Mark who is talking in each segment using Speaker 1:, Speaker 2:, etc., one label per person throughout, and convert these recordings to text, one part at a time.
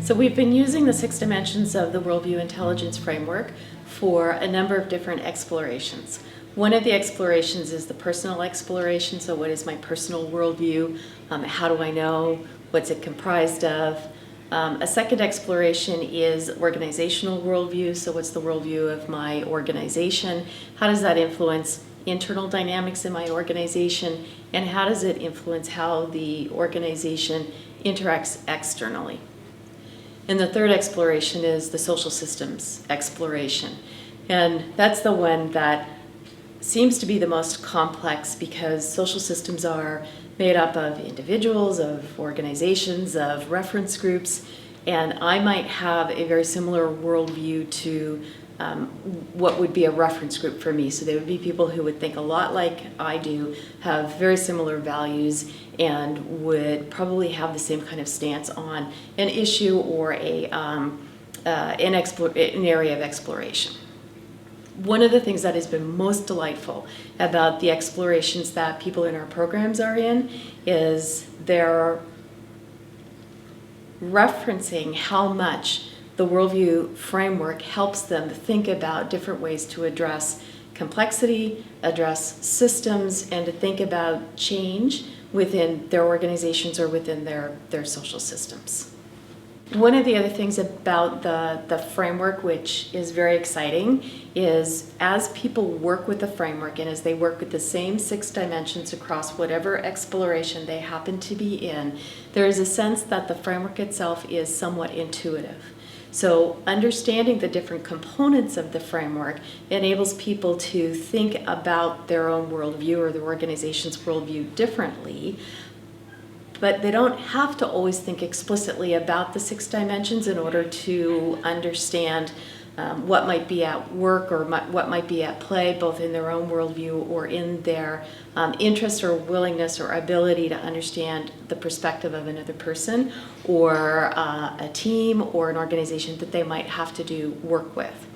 Speaker 1: So we've been using the 6 dimensions of the Worldview Intelligence Framework for a number of different explorations. One of the explorations is the personal exploration. So what is my personal worldview? How do I know? What's it comprised of? A second exploration is organizational worldview. So what's the worldview of my organization? How does that influence internal dynamics in my organization? And how does it influence how the organization interacts externally? And the third exploration is the social systems exploration. And that's the one that seems to be the most complex because social systems are made up of individuals, of organizations, of reference groups, and I might have a very similar worldview to what would be a reference group for me. So they would be people who would think a lot like I do, have very similar values, and would probably have the same kind of stance on an issue or an area of exploration. One of the things that has been most delightful about the explorations that people in our programs are in is they're referencing how much the Worldview framework helps them think about different ways to address complexity, address systems, and to think about change within their organizations or within their social systems. One of the other things about the framework, which is very exciting, is as people work with the framework and as they work with the same 6 dimensions across whatever exploration they happen to be in, there is a sense that the framework itself is somewhat intuitive. So understanding the different components of the framework enables people to think about their own worldview or their organization's worldview differently, but they don't have to always think explicitly about the 6 dimensions in order to understand what might be at work or what might be at play, both in their own worldview or in their interest or willingness or ability to understand the perspective of another person or a team or an organization that they might have to do work with.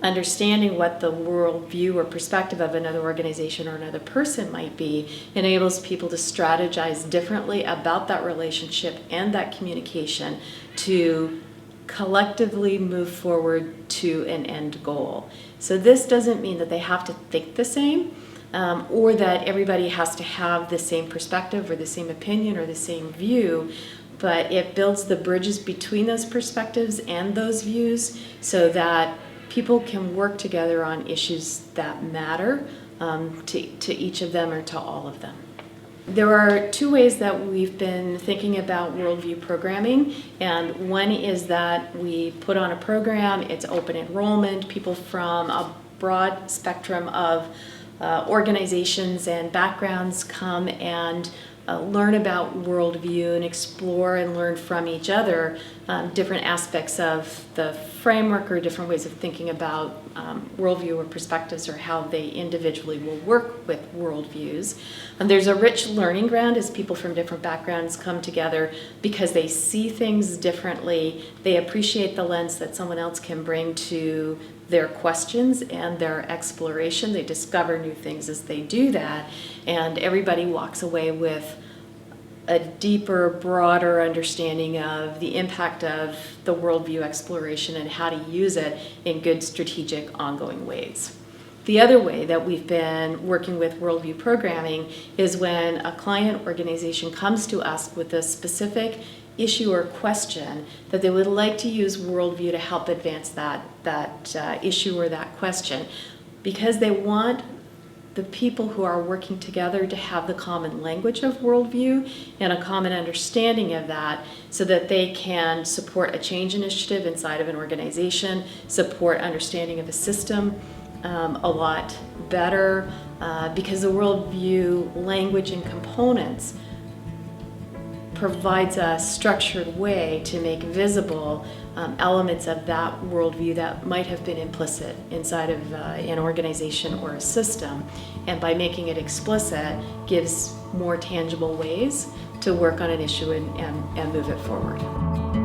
Speaker 1: Understanding what the worldview or perspective of another organization or another person might be enables people to strategize differently about that relationship and that communication to collectively move forward to an end goal. So this doesn't mean that they have to think the same or that everybody has to have the same perspective or the same opinion or the same view, but it builds the bridges between those perspectives and those views so that people can work together on issues that matter to each of them or to all of them. There are 2 ways that we've been thinking about worldview programming, and one is that we put on a program, it's open enrollment, people from a broad spectrum of organizations and backgrounds come and learn about worldview and explore and learn from each other different aspects of the framework or different ways of thinking about worldview or perspectives or how they individually will work with worldviews. There's a rich learning ground as people from different backgrounds come together because they see things differently, they appreciate the lens that someone else can bring to their questions and their exploration. They discover new things as they do that, and everybody walks away with a deeper, broader understanding of the impact of the worldview exploration and how to use it in good, strategic, ongoing ways. The other way that we've been working with worldview programming is when a client organization comes to us with a specific issue or question that they would like to use worldview to help advance that issue or that question, because they want the people who are working together to have the common language of worldview and a common understanding of that so that they can support a change initiative inside of an organization, support understanding of a system a lot better, because the worldview language and components provides a structured way to make visible elements of that worldview that might have been implicit inside of an organization or a system. And by making it explicit, gives more tangible ways to work on an issue and move it forward.